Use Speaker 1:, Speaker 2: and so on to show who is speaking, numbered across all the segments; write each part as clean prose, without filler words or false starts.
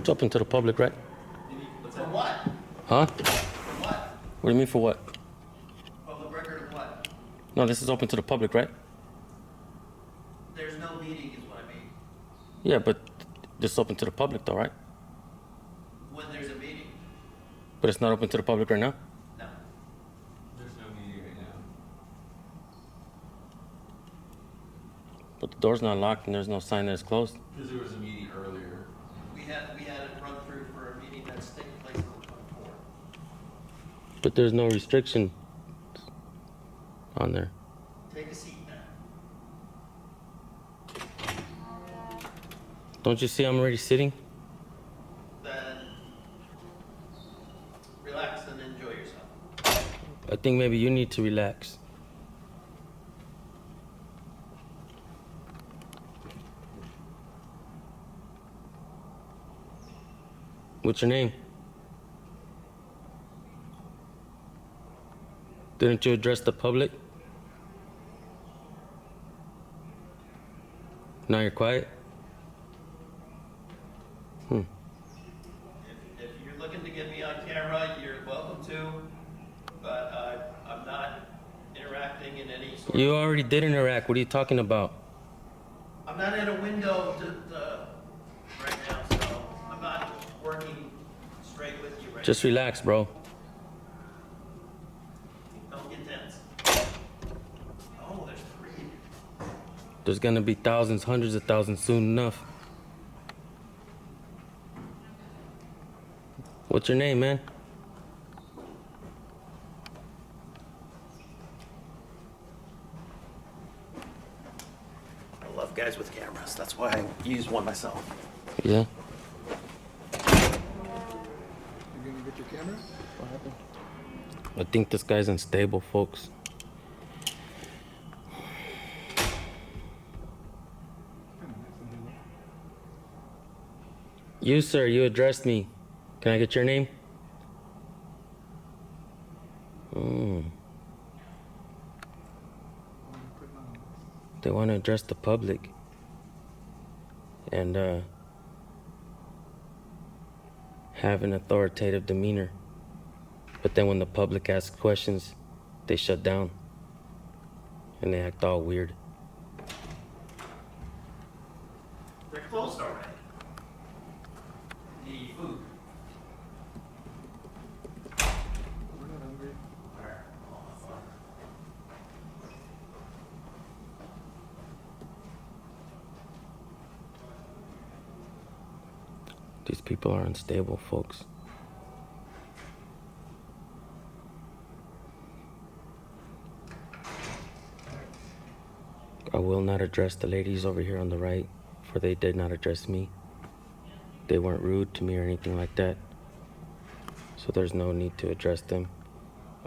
Speaker 1: It's open to the public, right?
Speaker 2: For what?
Speaker 1: Huh?
Speaker 2: For what?
Speaker 1: What do you mean for what?
Speaker 2: Public record of what?
Speaker 1: No, this is open to the public, right?
Speaker 2: There's no meeting is what I mean.
Speaker 1: Yeah, but this is open to the public though, right?
Speaker 2: When there's a meeting.
Speaker 1: But it's not open to the public right now?
Speaker 2: No.
Speaker 3: There's no meeting right now.
Speaker 1: But the door's not locked and there's no sign that it's closed.
Speaker 3: Because there was a meeting earlier.
Speaker 2: We had it run through for a meeting that's taking place on the 24th.
Speaker 1: But there's no restriction on there.
Speaker 2: Take a seat now.
Speaker 1: Don't you see I'm already sitting?
Speaker 2: Then relax and enjoy yourself.
Speaker 1: I think maybe you need to relax. What's your name? Didn't you address the public? Now you're quiet?
Speaker 2: If you're looking to get me on camera, you're welcome to, but I'm not interacting in any sort
Speaker 1: You already did interact. What are you talking about?
Speaker 2: I'm not in a window right now, so I'm not working straight with you right
Speaker 1: Just relax, bro.
Speaker 2: now. Don't get tense. Oh, there's 3.
Speaker 1: There's gonna be thousands, hundreds of thousands soon enough. What's your name, man?
Speaker 2: I love guys with cameras. That's why I use one myself.
Speaker 1: Yeah.
Speaker 4: You gonna get your camera? What happened?
Speaker 1: I think this guy's unstable, folks. You, sir, you addressed me. Can I get your name? They want to address the public. And have an authoritative demeanor. But then when the public asks questions, they shut down. And they act all weird.
Speaker 2: They're closed already. Need food.
Speaker 4: We're not hungry.
Speaker 1: These people are unstable, folks. I will not address the ladies over here on the right, for they did not address me. They weren't rude to me or anything like that. So there's no need to address them.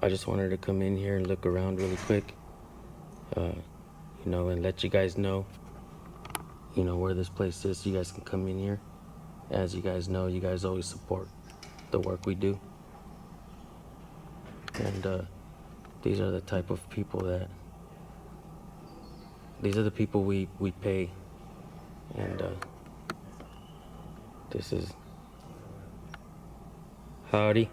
Speaker 1: I just wanted to come in here and look around really quick. And let you guys know, where this place is so you guys can come in here. As you guys know, you guys always support the work we do. And these are the type of people these are the people we pay. And this is... Howdy.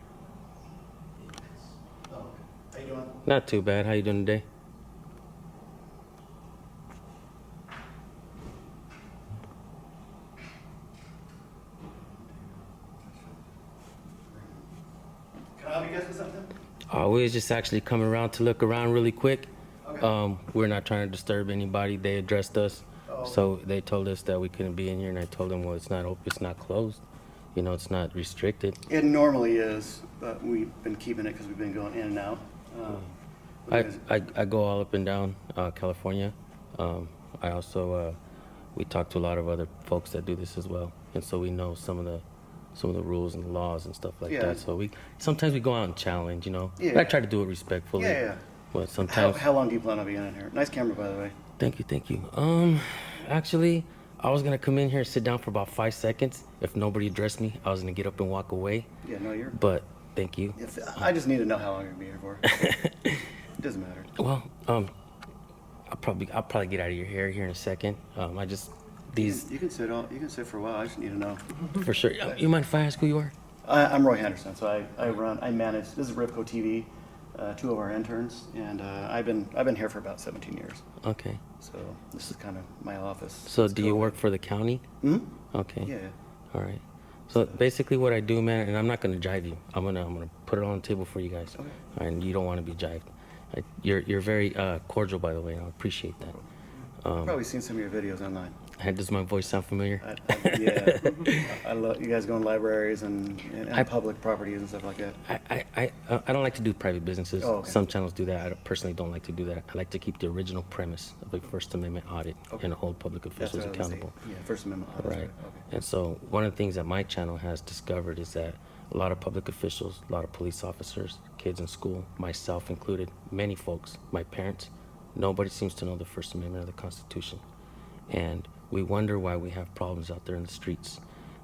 Speaker 2: Oh, how you doing?
Speaker 1: Not too bad. How you doing today?
Speaker 2: Can I help you guys with something?
Speaker 1: We was just actually coming around to look around really quick.
Speaker 2: Okay.
Speaker 1: We're not trying to disturb anybody. They addressed us.
Speaker 2: Oh.
Speaker 1: So they told us that we couldn't be in here, and I told them, well, it's not open, it's not closed. It's not restricted.
Speaker 5: It normally is, but we've been keeping it because we've been going in and out.
Speaker 1: I go all up and down California. I also we talk to a lot of other folks that do this as well, and so we know some of the rules and laws and stuff like
Speaker 5: Yeah.
Speaker 1: that. So sometimes we go out and challenge,
Speaker 5: Yeah.
Speaker 1: But I try to do it respectfully.
Speaker 5: Yeah.
Speaker 1: But sometimes.
Speaker 5: How long do you plan on being in here? Nice camera, by the way.
Speaker 1: Thank you. Actually, I was gonna come in here and sit down for about 5 seconds. If nobody addressed me, I was gonna get up and walk away.
Speaker 5: Yeah, no, you're.
Speaker 1: But thank you.
Speaker 5: I just need to know how long you're gonna be here for. It doesn't matter.
Speaker 1: Well, I'll probably get out of your hair here in a second. I just these
Speaker 5: You can sit for a while. I just need to know.
Speaker 1: for sure. You mind if I ask who you are?
Speaker 5: I'm Roy Henderson. So I manage. This is Ripco TV. Two of our interns, and I've been here for about 17 years.
Speaker 1: Okay.
Speaker 5: So this is kind of my office.
Speaker 1: So
Speaker 5: It's
Speaker 1: do you
Speaker 5: COVID.
Speaker 1: work for the county?
Speaker 5: Hmm?
Speaker 1: Okay.
Speaker 5: Yeah.
Speaker 1: All right. So basically, what I do, man, and I'm not gonna jive you. I'm gonna put it on the table for you guys,
Speaker 5: Okay.
Speaker 1: and you don't want to be jived. You're very cordial, by the way. And I appreciate that.
Speaker 5: Probably seen some of your videos online.
Speaker 1: And does my voice sound familiar?
Speaker 5: Yeah. I love you guys go in libraries and
Speaker 1: I-
Speaker 5: public properties and stuff like that.
Speaker 1: I don't like to do private businesses.
Speaker 5: Oh, okay.
Speaker 1: Some channels do that. I personally don't like to do that. I like to keep the original premise of a First Amendment audit
Speaker 5: Okay.
Speaker 1: and hold public
Speaker 5: That's
Speaker 1: officials
Speaker 5: what I was gonna
Speaker 1: accountable.
Speaker 5: say. Yeah, First Amendment. Oh, that's
Speaker 1: Right.
Speaker 5: Okay.
Speaker 1: And so one of the things that my channel has discovered is that a lot of public officials, a lot of police officers, kids in school, myself included, many folks, my parents, nobody seems to know the First Amendment of the Constitution. And we wonder why we have problems out there in the streets.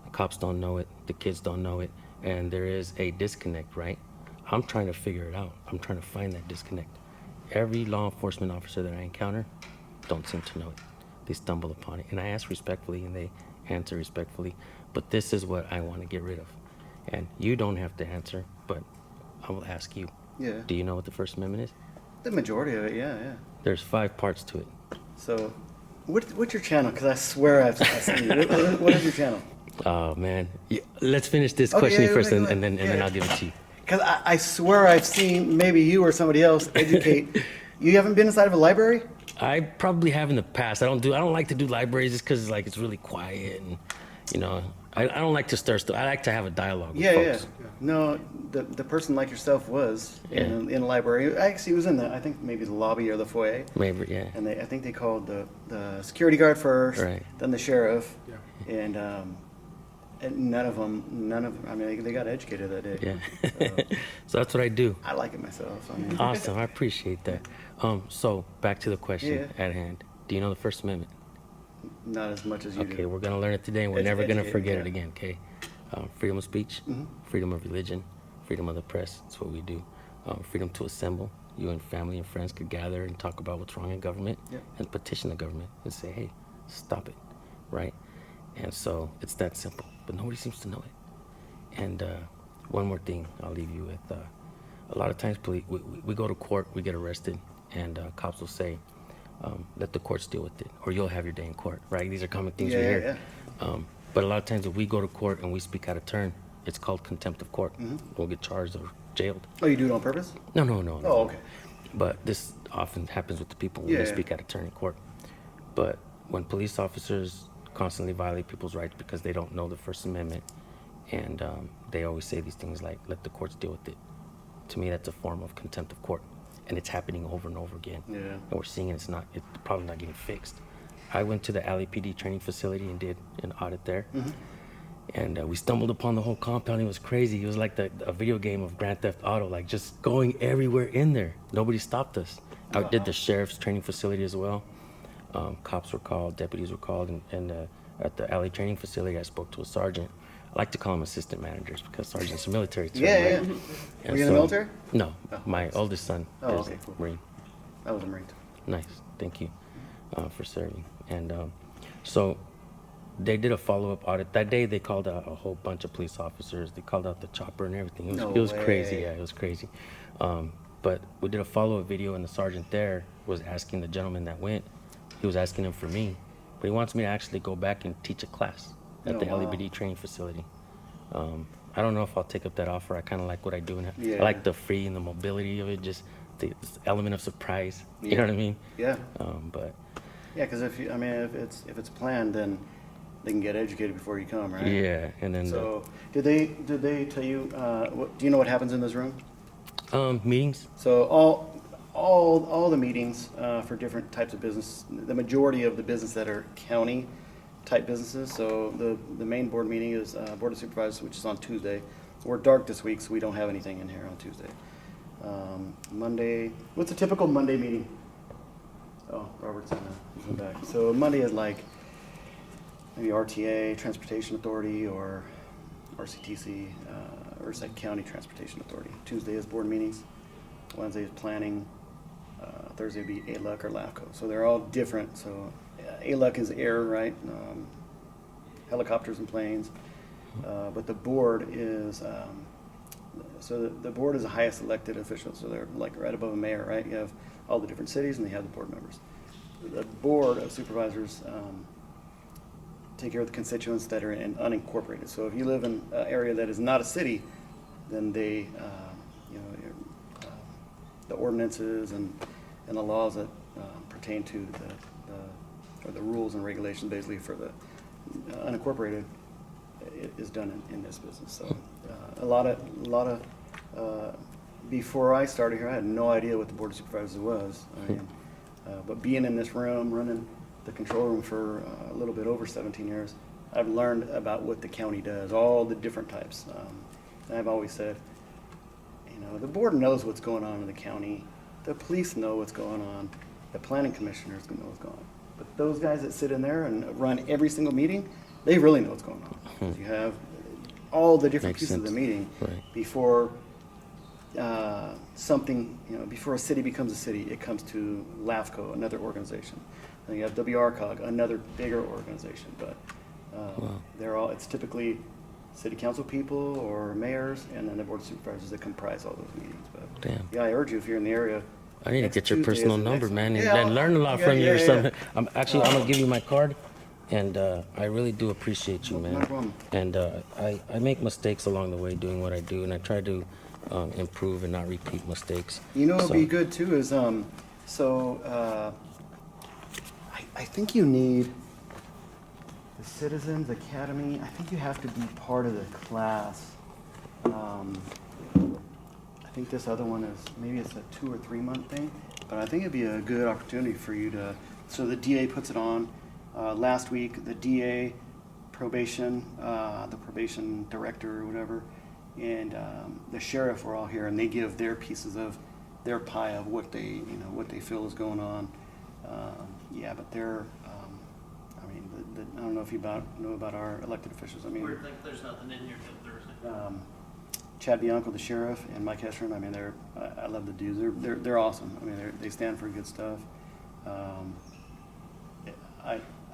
Speaker 1: The cops don't know it, the kids don't know it, and there is a disconnect, right? I'm trying to figure it out. I'm trying to find that disconnect. Every law enforcement officer that I encounter don't seem to know it. They stumble upon it. And I ask respectfully, and they answer respectfully. But this is what I want to get rid of. And you don't have to answer, but I will ask you.
Speaker 5: Yeah.
Speaker 1: Do you know what the First Amendment is?
Speaker 5: The majority of it, yeah.
Speaker 1: There's 5 parts to it.
Speaker 5: So, what's your channel? Because I swear I've seen you. What is your channel?
Speaker 1: Oh, man. Yeah, let's finish this
Speaker 5: Okay,
Speaker 1: questioning
Speaker 5: yeah,
Speaker 1: first,
Speaker 5: go
Speaker 1: and
Speaker 5: ahead.
Speaker 1: then
Speaker 5: Yeah.
Speaker 1: I'll give it to you.
Speaker 5: Because I swear I've seen maybe you or somebody else educate. You haven't been inside of a library?
Speaker 1: I probably have in the past. I don't like to do libraries just because it's really quiet, and I don't like to stir stuff. I like to have a dialogue with
Speaker 5: Yeah.
Speaker 1: folks.
Speaker 5: No, the person like yourself was in a library. Actually, he was in I think maybe the lobby or the foyer.
Speaker 1: Maybe, yeah.
Speaker 5: And I think they called the security guard first,
Speaker 1: Right.
Speaker 5: then the sheriff,
Speaker 4: Yeah.
Speaker 5: and none of them. I mean, they got educated that day.
Speaker 1: Yeah. So that's what I do.
Speaker 5: I like it myself. I mean,
Speaker 1: Awesome. I appreciate that. So back to the question
Speaker 5: Yeah.
Speaker 1: at hand. Do you know the First Amendment?
Speaker 5: not as much as you
Speaker 1: Okay,
Speaker 5: do.
Speaker 1: we're gonna learn it today, and we're
Speaker 5: It's
Speaker 1: never gonna
Speaker 5: educated,
Speaker 1: forget
Speaker 5: yeah.
Speaker 1: it again. Okay. Freedom of speech, freedom of religion, freedom of the press. That's what we do. Freedom to assemble. You and family and friends could gather and talk about what's wrong in government,
Speaker 5: Yep.
Speaker 1: and petition the government and say, "Hey, stop it," right? And so it's that simple. But nobody seems to know it. And one more thing, I'll leave you with. A lot of times, we go to court, we get arrested, and cops will say, "Let the courts deal with it," or "You'll have your day in court." Right? These are common things we hear. But a lot of times, if we go to court and we speak out of turn, it's called contempt of court. We'll get charged or jailed.
Speaker 5: Oh, you do it on purpose?
Speaker 1: No.
Speaker 5: Oh, okay.
Speaker 1: But this often happens with the people when
Speaker 5: Yeah,
Speaker 1: they
Speaker 5: yeah.
Speaker 1: speak out of turn in court. But when police officers constantly violate people's rights because they don't know the First Amendment, and they always say these things like, "Let the courts deal with it." To me, that's a form of contempt of court, and it's happening over and over again.
Speaker 5: Yeah.
Speaker 1: And we're seeing it's probably not getting fixed. I went to the LAPD training facility and did an audit there. And we stumbled upon the whole compound. It was crazy. It was like a video game of Grand Theft Auto, like just going everywhere in there. Nobody stopped us. I did the sheriff's training facility as well. Cops were called, deputies were called, and at the LA training facility, I spoke to a sergeant. I like to call them assistant managers because sergeant's a military term.
Speaker 5: Yeah.
Speaker 1: right? And
Speaker 5: Were you in the military?
Speaker 1: No,
Speaker 5: Oh,
Speaker 1: my
Speaker 5: nice.
Speaker 1: oldest son
Speaker 5: Oh,
Speaker 1: is
Speaker 5: okay, cool.
Speaker 1: a Marine.
Speaker 5: I was a Marine.
Speaker 1: Nice, thank you for serving. And so they did a follow-up audit. That day they called out a whole bunch of police officers. They called out the chopper and everything.
Speaker 5: No
Speaker 1: It was crazy,
Speaker 5: way.
Speaker 1: yeah, it was crazy. But we did a follow-up video, and the sergeant there was asking the gentleman that went, he was asking him for me, but he wants me to actually go back and teach a class at
Speaker 5: Oh,
Speaker 1: the
Speaker 5: wow.
Speaker 1: LAPD training facility. I don't know if I'll take up that offer. I kind of like what I do, and
Speaker 5: Yeah.
Speaker 1: I like the free and the mobility of it, just the element of surprise. You
Speaker 5: Yeah.
Speaker 1: know what I mean?
Speaker 5: Yeah.
Speaker 1: But
Speaker 5: Yeah, because if it's planned, then they can get educated before you come, right?
Speaker 1: yeah, and then
Speaker 5: So did they tell you? Do you know what happens in this room?
Speaker 1: meetings.
Speaker 5: So all the meetings for different types of business. The majority of the business that are county type businesses. So the main board meeting is Board of Supervisors, which is on Tuesday. We're dark this week, so we don't have anything in here on Tuesday. Monday. What's a typical Monday meeting? Oh, Robert's he's in the back. So Monday is like maybe RTA, Transportation Authority, or RCTC, or it's like County Transportation Authority. Tuesday is board meetings. Wednesday is planning. Thursday would be ALUC or LAFCO. So they're all different. So ALUC is air, right? Helicopters and planes. But the board is, so the board is the highest elected official, so they're like right above a mayor, right? You have all the different cities and they have the board members. The board of supervisors take care of the constituents that are in unincorporated. So if you live in an area that is not a city, then they, the ordinances and the laws that pertain to the rules and regulations basically for the unincorporated is done in this business. So a lot of before I started here, I had no idea what the board of supervisors was. I mean, but being in this room, running the control room for a little bit over 17 years, I've learned about what the county does, all the different types. And I've always said, the board knows what's going on in the county, the police know what's going on, the planning commissioners know what's going on. But those guys that sit in there and run every single meeting, they really know what's going on. You have all the different
Speaker 1: Makes
Speaker 5: pieces of the
Speaker 1: sense.
Speaker 5: meeting
Speaker 1: Right.
Speaker 5: before something, before a city becomes a city, it comes to LAFCO, another organization. Then you have WRCOG, another bigger organization. But they're all, it's typically city council people or mayors, and then the board of supervisors that comprise all those meetings. But
Speaker 1: Damn.
Speaker 5: yeah, I urge you, if you're in the area.
Speaker 1: I need to
Speaker 5: next
Speaker 1: get your
Speaker 5: Tuesday is
Speaker 1: personal
Speaker 5: the
Speaker 1: number,
Speaker 5: next
Speaker 1: man,
Speaker 5: one.
Speaker 1: and
Speaker 5: Yeah,
Speaker 1: then learn a lot
Speaker 5: yeah,
Speaker 1: from you
Speaker 5: yeah,
Speaker 1: or
Speaker 5: yeah.
Speaker 1: something. I'm gonna give you my card, and I really do appreciate you,
Speaker 5: No
Speaker 1: man.
Speaker 5: problem.
Speaker 1: And I make mistakes along the way doing what I do, and I try to improve and not repeat mistakes.
Speaker 5: What'd
Speaker 1: So-
Speaker 5: be good too is, I think you need the Citizens Academy. I think you have to be part of the class. I think this other one is, maybe it's a 2 or 3 month thing, but I think it'd be a good opportunity for you to, so the DA puts it on. Last week, the DA, probation, the probation director or whatever, and the sheriff were all here, and they give their pieces of their pie of what they, what they feel is going on. Yeah, but they're, I mean, I don't know if you know about our elected officials. I mean,
Speaker 2: We think there's nothing in here till Thursday.
Speaker 5: Chad Bianco, the sheriff, and Mike Heshram. I mean, I love the dudes. They're awesome. I mean, they stand for good stuff.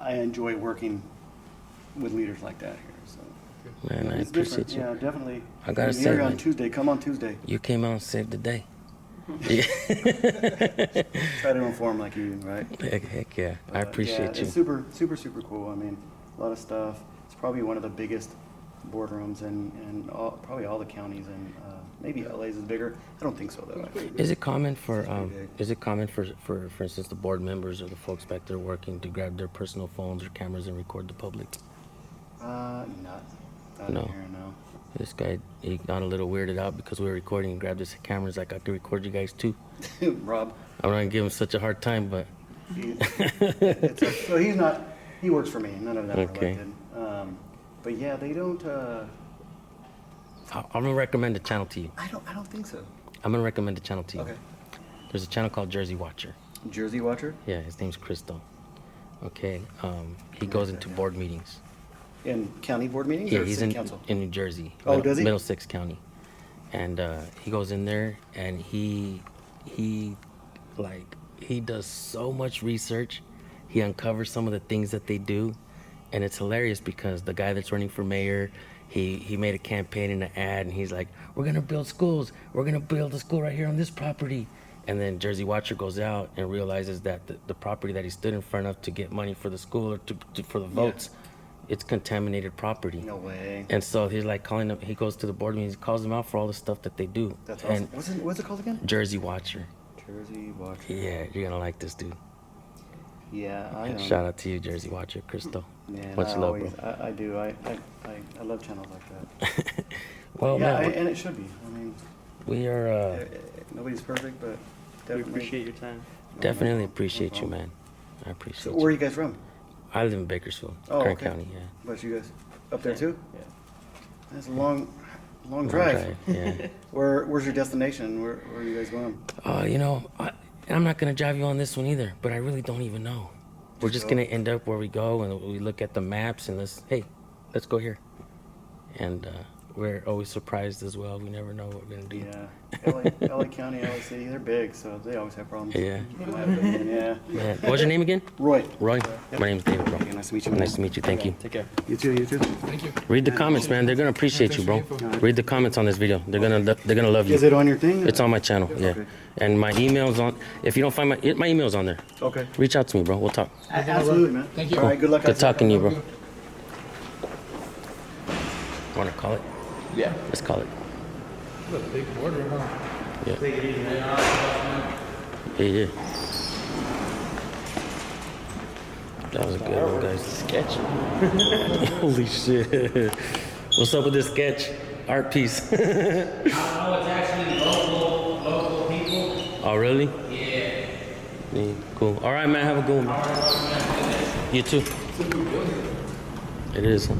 Speaker 5: I enjoy working with leaders like that here. So.
Speaker 1: Man, I
Speaker 5: It's different.
Speaker 1: appreciate you.
Speaker 5: Yeah, definitely.
Speaker 1: I gotta
Speaker 5: If
Speaker 1: say,
Speaker 5: you're here on
Speaker 1: man.
Speaker 5: Tuesday. Come on Tuesday.
Speaker 1: You came out and saved the day.
Speaker 5: Try to inform like you, right?
Speaker 1: Heck yeah, I
Speaker 5: But,
Speaker 1: appreciate
Speaker 5: yeah,
Speaker 1: you.
Speaker 5: It's super, super, super cool. I mean, a lot of stuff. It's probably one of the biggest boardrooms in probably all the counties, and maybe LA's is bigger. I don't think so though. Actually.
Speaker 1: Is it common for for instance the board members or the folks back there working to grab their personal phones or cameras and record the public?
Speaker 5: Not
Speaker 1: No.
Speaker 5: in here, no.
Speaker 1: This guy, he got a little weirded out because we were recording and grabbed his cameras like I could record you guys too.
Speaker 5: Rob.
Speaker 1: I'm not gonna give him such a hard time, but
Speaker 5: So he's not. He works for me. None of them
Speaker 1: Okay.
Speaker 5: are elected. But yeah, they don't.
Speaker 1: I'm gonna recommend a channel to you.
Speaker 5: I don't think so.
Speaker 1: I'm gonna recommend a channel to you.
Speaker 5: Okay.
Speaker 1: There's a channel called Jersey Watcher.
Speaker 5: Jersey Watcher
Speaker 1: Yeah, his name's Crystal. Okay, he goes into board meetings.
Speaker 5: in county board meetings
Speaker 1: Yeah,
Speaker 5: or
Speaker 1: he's
Speaker 5: city
Speaker 1: in
Speaker 5: council.
Speaker 1: New Jersey.
Speaker 5: Oh, does he?
Speaker 1: Middlesex County, and he goes in there and he does so much research. He uncovers some of the things that they do, and it's hilarious because the guy that's running for mayor, he made a campaign and an ad, and he's like, "We're gonna build schools. We're gonna build a school right here on this property." And then Jersey Watcher goes out and realizes that the property that he stood in front of to get money for the school or for the votes, it's contaminated property.
Speaker 5: No way.
Speaker 1: And so he's like calling them. He goes to the board meetings, calls them out for all the stuff that they do.
Speaker 5: That's awesome.
Speaker 1: And
Speaker 5: What's it called again?
Speaker 1: Jersey Watcher.
Speaker 5: Jersey Watcher.
Speaker 1: Yeah, you're gonna like this dude.
Speaker 5: Yeah, I know.
Speaker 1: Shout out to you, Jersey Watcher, Crystal.
Speaker 5: Man,
Speaker 1: Much
Speaker 5: I
Speaker 1: love,
Speaker 5: always,
Speaker 1: bro.
Speaker 5: I do. I love channels like that.
Speaker 1: Well,
Speaker 5: yeah,
Speaker 1: man,
Speaker 5: and it should be. I mean,
Speaker 1: we are
Speaker 5: nobody's perfect, but
Speaker 6: We
Speaker 5: definitely.
Speaker 6: appreciate your time.
Speaker 1: definitely
Speaker 5: no
Speaker 1: appreciate you,
Speaker 5: problem.
Speaker 1: man. I appreciate
Speaker 5: So
Speaker 1: you.
Speaker 5: where are you guys from?
Speaker 1: I live in Bakersfield,
Speaker 5: Oh,
Speaker 1: Kern
Speaker 5: okay.
Speaker 1: County. Yeah.
Speaker 5: But you guys up there too?
Speaker 6: Yeah.
Speaker 5: That's a long
Speaker 1: Long
Speaker 5: drive.
Speaker 1: Yeah.
Speaker 5: Where's your destination? Where are you guys going?
Speaker 1: I'm not gonna drive you on this one either, but I really don't even know. We're just
Speaker 5: go.
Speaker 1: gonna end up where we go, and we look at the maps and let's go here. And we're always surprised as well. We never know what we're gonna do.
Speaker 5: Yeah, LA County, LA City, they're big, so they always have problems.
Speaker 1: Yeah.
Speaker 5: In my opinion, yeah.
Speaker 1: Man, what's your name again?
Speaker 5: Roy.
Speaker 1: Roy. My name's David, bro.
Speaker 5: Okay, nice to meet you.
Speaker 1: Nice to meet you. Thank you.
Speaker 5: Take care. You too, you too.
Speaker 4: Thank you.
Speaker 1: Read the comments, man. They're gonna appreciate you, bro. Read the comments on this video. They're gonna love
Speaker 5: Is
Speaker 1: you.
Speaker 5: it on your thing?
Speaker 1: It's on my channel. Yeah.
Speaker 5: Okay.
Speaker 1: And my email's on. If you don't find my email's on there.
Speaker 5: Okay.
Speaker 1: Reach out to me, bro. We'll talk.
Speaker 5: Absolutely, man.
Speaker 4: Thank you.
Speaker 5: All right, good luck.
Speaker 1: Good
Speaker 5: out there.
Speaker 1: talking to you, bro. Want to call it?
Speaker 3: Yeah.
Speaker 1: Let's call it.
Speaker 4: That's a big boardroom, huh?
Speaker 1: Yeah. Yeah. That was a good one, guys.
Speaker 2: Sketch.
Speaker 1: Holy shit. What's up with this sketch? Art piece.
Speaker 6: No, it's actually local people.
Speaker 1: Oh, really?
Speaker 6: Yeah.
Speaker 1: Yeah, cool. All right, man. Have a good one. You too. It is. Huh?